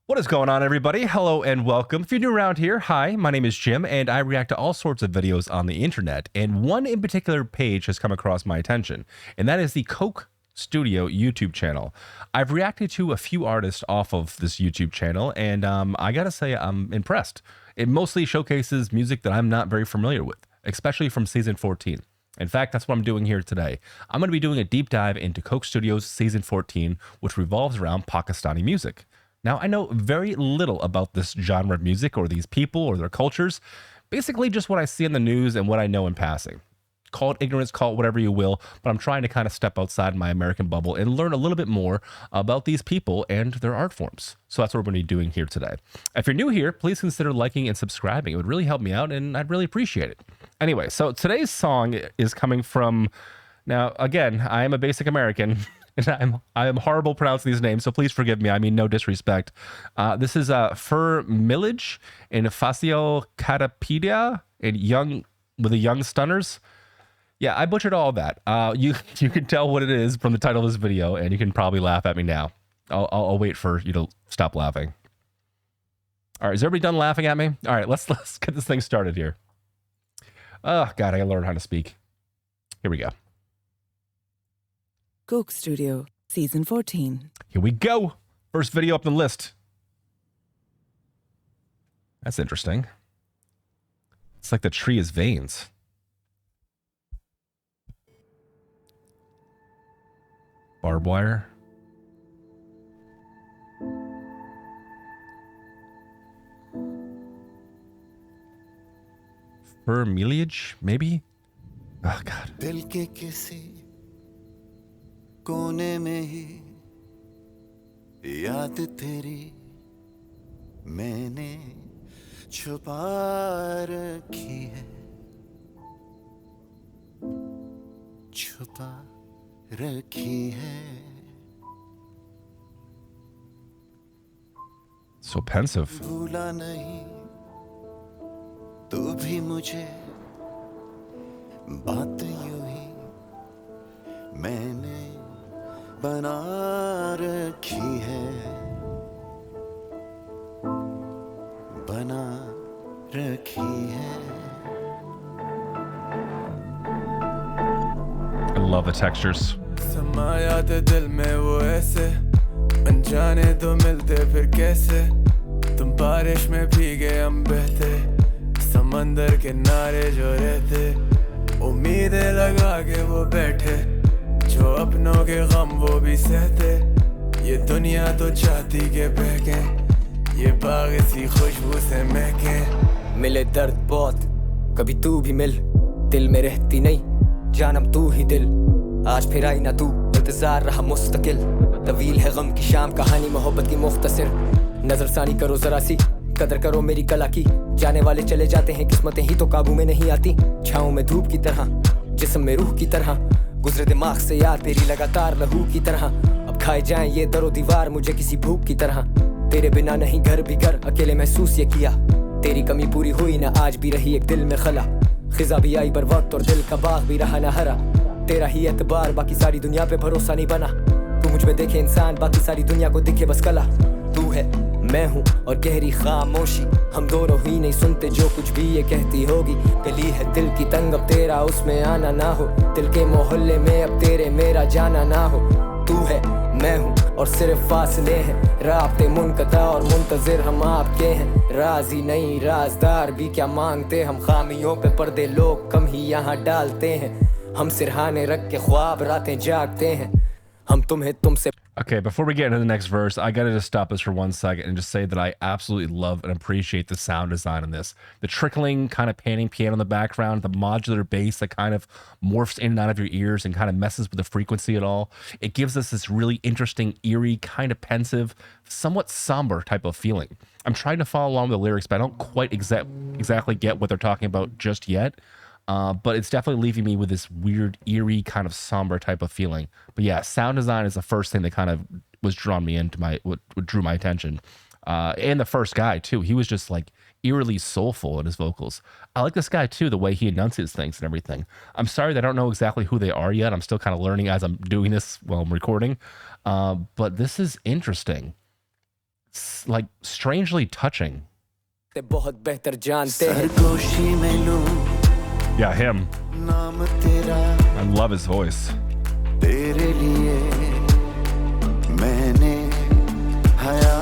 What is going on, everybody? Hello and welcome. If you're new around here, hi, my name is Jim, and I react to all sorts of videos on the internet. And one in particular page has come across my attention, and that is the Coke Studio YouTube channel. I've reacted to a few artists off of this YouTube channel, and I gotta say, I'm impressed. It mostly showcases music that I'm not very familiar with, especially from season 14. In fact, that's what I'm doing here today. I'm going to be doing a deep dive into Coke Studios season 14, which revolves around Pakistani music. Now, I know very little about this genre of music or these people or their cultures, basically just what I see in the news and what I know in passing. Call it ignorance, call it whatever you will, but I'm trying to kind of step outside my American bubble and learn a little bit more about these people and their art forms. So that's what we're going to be doing here today. If you're new here, please consider liking and subscribing. It would really help me out, and I'd really appreciate it. Anyway, so today's song is coming from, now again, I am a basic American, and I am horrible pronouncing these names, so please forgive me. I mean, no disrespect. This is Phir Milenge and Faisal Kapadia and with the Young Stunners. Yeah, I butchered all that. You can tell what it is from the title of this video, and you can probably laugh at me now. I'll wait for you to stop laughing. All right, is everybody done laughing at me? All right, let's get this thing started here. Oh God, I gotta learn how to speak. Here we go. Coke Studio, Season 14. Here we go. First video up the list. That's interesting. It's like the tree is veins. Barbed wire. Phir Milenge, maybe? Oh, God. कोने में ही याद तेरी मैंने छुपा रखी है छुपा रखी है. So pensive. भूला नहीं तू भी मुझे बात यूं ही मैंने बना रखी है बना रखी है. I love the textures. समायात दिल में वो ऐसे अनजाने तो मिलते फिर कैसे तुम बारिश में भीगे हम बहते समंदर किनारे जो रहते उम्मीदें लगा के वो बैठे जो अपनों के गम वो भी सहते ये दुनिया तो चाहती के बहके ये बाग सी खुशबू से महके. मिले दर्द बहुत कभी तू भी मिल दिल में रहती नहीं जानम तू ही दिल आज फिर आई ना तू इंतजार रहा मुस्तकिल तवील है गम की शाम कहानी मोहब्बत की मुख्तसर नजरसानी करो जरा सी कदर करो मेरी कला की जाने वाले चले जाते हैं किस्मतें ही तो काबू में नहीं आती छाँव में धूप की तरह जिस्म में रूह की तरह गुजरे दिमाग से याद तेरी लगातार लहू की तरह अब खाए जाएं ये दरो दीवार मुझे किसी भूख की तरह तेरे बिना नहीं घर भी घर अकेले महसूस ये किया तेरी कमी पूरी हुई ना आज भी रही एक दिल में खला खिजा भी आई बर वक्त और दिल का बाग भी रहा ना हरा तेरा ही एतबार बाकी सारी दुनिया पे भरोसा नहीं बना तू मुझ में देखे इंसान बाकी सारी दुनिया को दिखे बस कला तू है मैं हूँ और गहरी खामोशी हम दोनों ही नहीं सुनते जो कुछ भी ये कहती होगी गली है दिल की तंग अब तेरा उसमें आना ना हो दिल के मोहल्ले में अब तेरे मेरा जाना ना हो तू है मैं हूँ और सिर्फ फासले हैं राब्ते मुनक़ता और मुंतज़िर हम आपके हैं राज़ी नहीं राज़दार भी क्या मांगते हम खामियों पे पर्दे लोग कम ही यहाँ डालते हैं हम सिरहाने रख के ख्वाब रातें जागते हैं हम तुम्हें तुमसे. Okay, before we get into the next verse, I gotta just stop this for 1 second and just say that I absolutely love and appreciate the sound design in this. The trickling, kind of panning piano in the background, the modular bass that kind of morphs in and out of your ears and kind of messes with the frequency at all. It gives us this really interesting, eerie, kind of pensive, somewhat somber type of feeling. I'm trying to follow along with the lyrics, but I don't quite exactly get what they're talking about just yet. But it's definitely leaving me with this weird, eerie, kind of somber type of feeling. But yeah, sound design is the first thing that kind of was drawn me into what drew my attention. And the first guy too, he was just like eerily soulful in his vocals. I like this guy too, the way he enunciates things and everything. I'm sorry that I don't know exactly who they are yet. I'm still kind of learning as I'm doing this while I'm recording. But this is interesting. like strangely touching. बहुत बेहतर जानते हैं सरगोशी में लूं Yeah, him. नाम तेरा I love his voice. तेरे लिए मैंने हया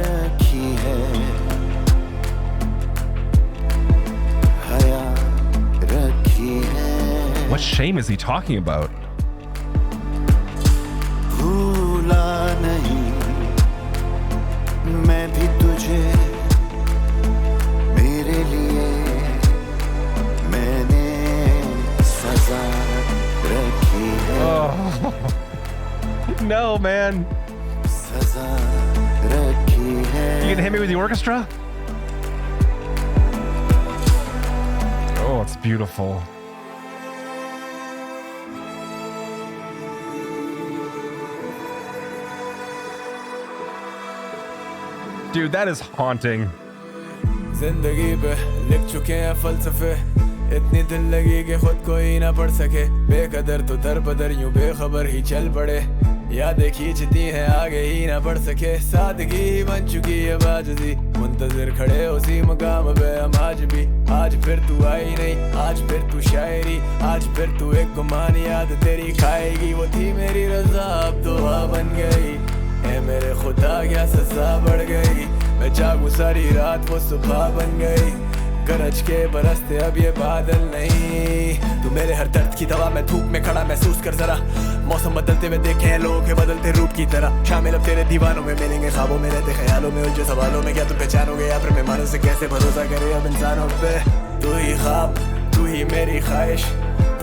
रखी है हया रखी है What shame is he talking about? भूला नहीं मैं भी तुझे मेरे लिए मैंने सजा रखी है Oh. No, man. सजा रखी है You gonna hit me with the orchestra? Oh, it's beautiful. Dude, that is haunting. जिंदगी पे लिख चुके हैं फलसफे इतनी दिल लगी कि खुद को ही ना पढ़ सके बेकदर तो दर बदर यूं बेखबर ही चल पड़े यादें खींचती हैं आगे ही ना बढ़ सके सादगी ही बन चुकी है बाजुदी मुंतजिर खड़े उसी मकाम पे हम आज फिर तू आई नहीं आज फिर तू शायरी आज फिर तू एक गुमान याद तेरी खाएगी वो थी मेरी रजा अब दुआ बन गई ए मेरे खुदा क्या सजा बढ़ गई मैं जागूं सारी रात वो सुबह बन गई गरज के बरसते अब ये बादल नहीं तू मेरे हर दर्द की दवा मैं धूप में खड़ा महसूस कर जरा मौसम बदलते हुए देखे हैं लोगों के बदलते रूप की तरह शामिल अब तेरे दीवानों में मिलेंगे ख्वाबों में रहते ख्यालों में उलझे सवालों में क्या तुम पहचानोगे या फिर मेहमानों से कैसे भरोसा करे अब इंसानों पे तू ही ख्वाब तू ही मेरी ख्वाहिश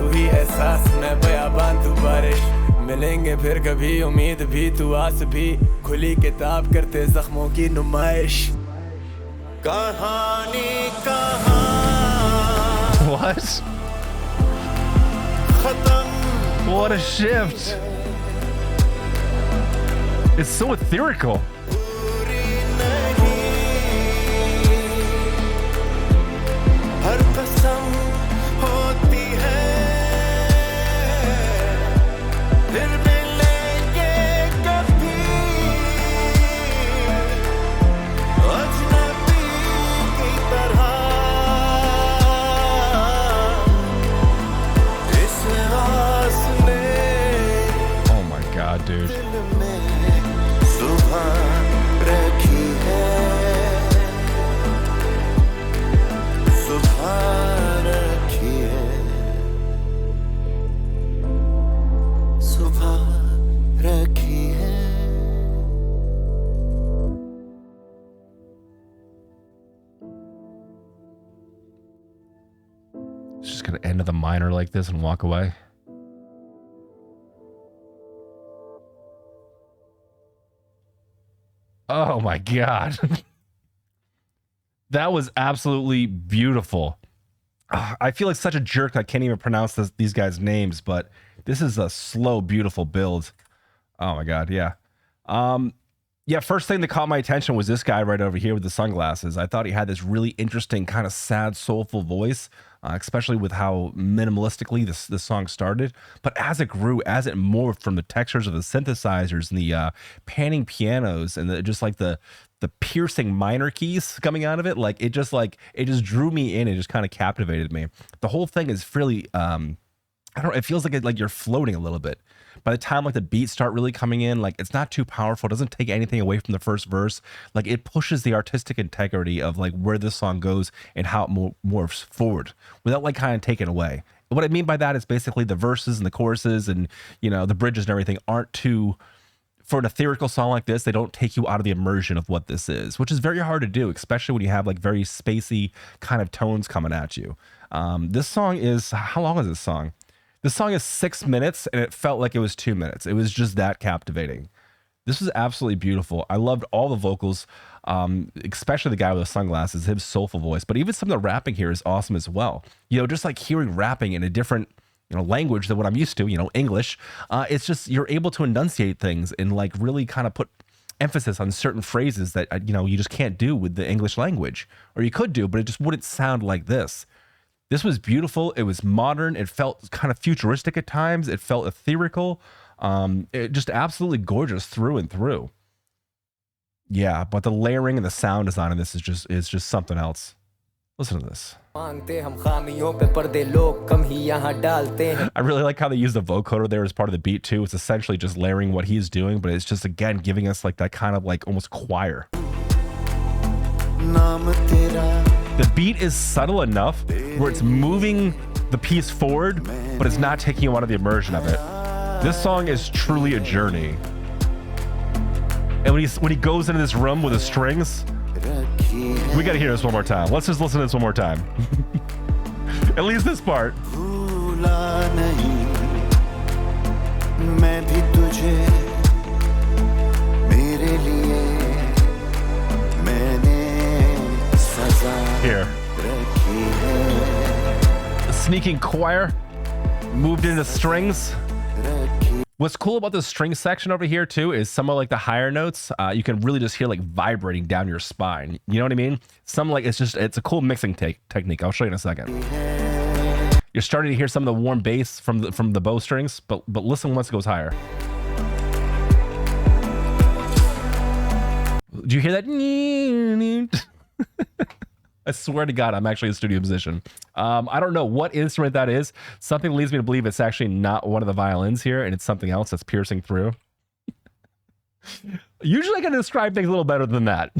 तू ही एहसास मैं बयाबान तू बारिश मिलेंगे फिर कभी उम्मीद भी तू आस भी खुली किताब करते जख्मों की नुमाइश कहानी कहाँ What? खत्म What a shift. It's so ethereal. पूरी नहीं हर कसम होती है फिर मिलेंगे कभी अजनबी की तरह इस आस ने Oh my god, dude. दिल में सुबह रखी है सुबह रखी है सुबह रखी है It's just gonna end of the minor like this and walk away. Oh my god. That was absolutely beautiful. I feel like such a jerk I can't even pronounce these guys' names, but this is a slow, beautiful build. Oh my god, yeah. Yeah, first thing that caught my attention was this guy right over here with the sunglasses. I thought he had this really interesting, kind of sad, soulful voice, especially with how minimalistically this song started. But as it grew, as it morphed from the textures of the synthesizers and the panning pianos and just like the piercing minor keys coming out of it, it just drew me in. It just kind of captivated me. The whole thing is really, I don't know, it feels like you're floating a little bit. By the time the beats start really coming in, it's not too powerful. It doesn't take anything away from the first verse. It pushes the artistic integrity of where this song goes and how it morphs forward without kind of taking away. What I mean by that is basically the verses and the choruses and, the bridges and everything aren't too, for an ethereal song like this, they don't take you out of the immersion of what this is, which is very hard to do, especially when you have very spacey kind of tones coming at you. This song is, how long is this song? This song is 6 minutes and it felt like it was 2 minutes. It was just that captivating. This is absolutely beautiful. I loved all the vocals, especially the guy with the sunglasses, his soulful voice, but even some of the rapping here is awesome as well. Just hearing rapping in a different language than what I'm used to, English, it's just, you're able to enunciate things and really kind of put emphasis on certain phrases that, you just can't do with the English language, or you could do, but it just wouldn't sound like this. This was beautiful. It was modern. It felt kind of futuristic at times. It felt ethereal. It just absolutely gorgeous through and through. Yeah, but the layering and the sound design of this is just something else. Listen to this. I really like how they use the vocoder there as part of the beat too. It's essentially just layering what he's doing, but it's just again giving us like that kind of like almost choir. The beat is subtle enough where it's moving the piece forward, but it's not taking you out of the immersion of it. This song is truly a journey. And when he goes into this room with the strings, we gotta hear this one more time. Let's just listen to this one more time. At least this part. Here. The sneaking choir moved into strings. What's cool about the string section over here too is some of like the higher notes, you can really just hear like vibrating down your spine. You know what I mean? Some like it's a cool mixing technique. I'll show you in a second. You're starting to hear some of the warm bass from the bow strings, but listen once it goes higher. Do you hear that? I swear to God, I'm actually a studio musician. I don't know what instrument that is. Something leads me to believe it's actually not one of the violins here, and it's something else that's piercing through. Usually I can describe things a little better than that.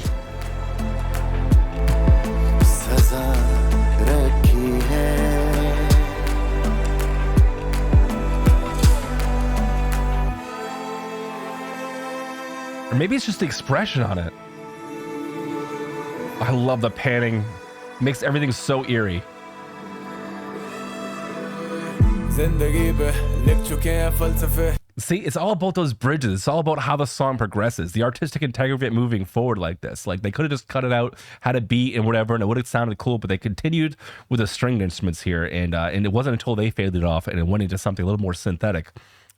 Or maybe it's just the expression on it. I love the panning. Makes everything so eerie. See, it's all about those bridges. It's all about how the song progresses. The artistic integrity of it moving forward like this. Like they could have just cut it out, had a beat and whatever, and it would have sounded cool, but they continued with the stringed instruments here. And it wasn't until they faded off and it went into something a little more synthetic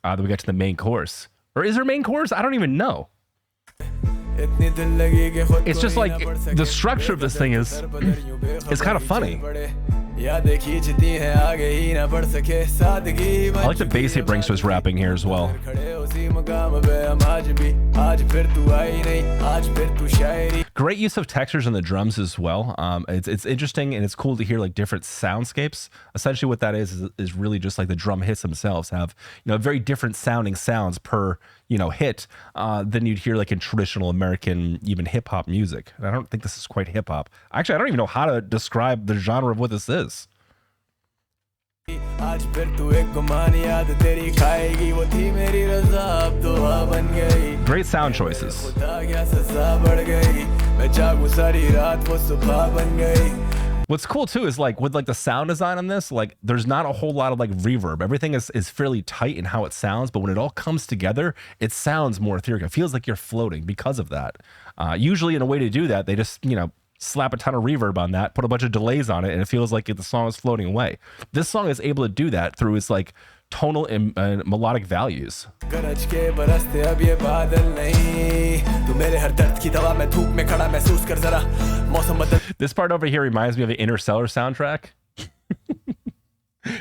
that we got to the main chorus. Or is there a main chorus? I don't even know. It's just like the structure of this thing is kind of funny. I like the bass he brings to his rapping here as well. Great use of textures in the drums as well. It's interesting and it's cool to hear like different soundscapes. Essentially what that is really just like the drum hits themselves have, you know, very different sounding sounds per, you know, hit than you'd hear like in traditional American, even hip hop music. And I don't think this is quite hip hop. Actually, I don't even know how to describe the genre of what this is. Great sound choices. What's cool too is like with like the sound design on this, like there's not a whole lot of like reverb. Everything is fairly tight in how it sounds, but when it all comes together, it sounds more etheric. It feels like you're floating because of that. Usually in a way to do that, they just, you know, slap a ton of reverb on that, put a bunch of delays on it, and it feels like the song is floating away. This song is able to do that through its like tonal and melodic values. This part over here reminds me of the Interstellar soundtrack.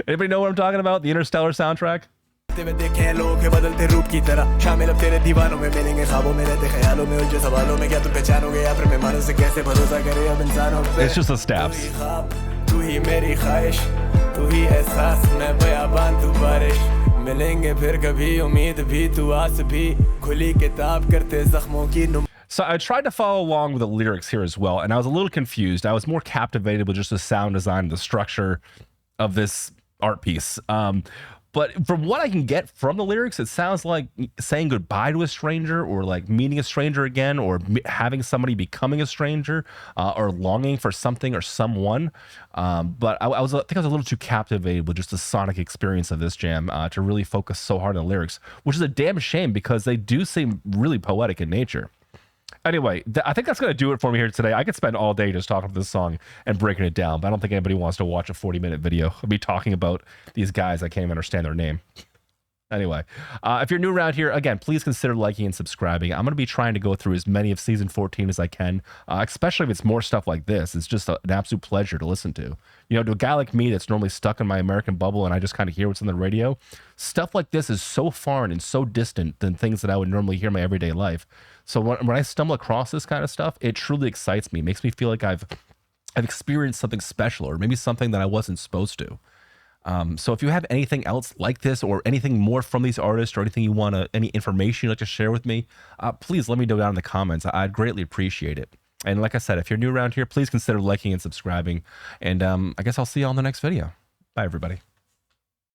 Anybody know what I'm talking about? The Interstellar soundtrack? It's just the stabs. So I tried to follow along with the lyrics here as well, and I was a little confused. I was more captivated with just the sound design, the structure of this art piece. But from what I can get from the lyrics, it sounds like saying goodbye to a stranger, or like meeting a stranger again, or having somebody becoming a stranger, or longing for something or someone. But I think I was a little too captivated with just the sonic experience of this jam to really focus so hard on the lyrics, which is a damn shame because they do seem really poetic in nature. Anyway, I think that's going to do it for me here today. I could spend all day just talking about this song and breaking it down, but I don't think anybody wants to watch a 40-minute video of me talking about these guys. I can't even understand their name. Anyway, if you're new around here, again, please consider liking and subscribing. I'm going to be trying to go through as many of season 14 as I can, especially if it's more stuff like this. It's just an absolute pleasure to listen to. You know, to a guy like me that's normally stuck in my American bubble and I just kind of hear what's on the radio, stuff like this is so foreign and so distant than things that I would normally hear in my everyday life. So when I stumble across this kind of stuff, it truly excites me. It makes me feel like I've experienced something special, or maybe something that I wasn't supposed to. So if you have anything else like this, or anything more from these artists, or anything you want to, any information you'd like to share with me, please let me know down in the comments. I'd greatly appreciate it. And like I said, if you're new around here, please consider liking and subscribing. And I guess I'll see you on the next video. Bye, everybody.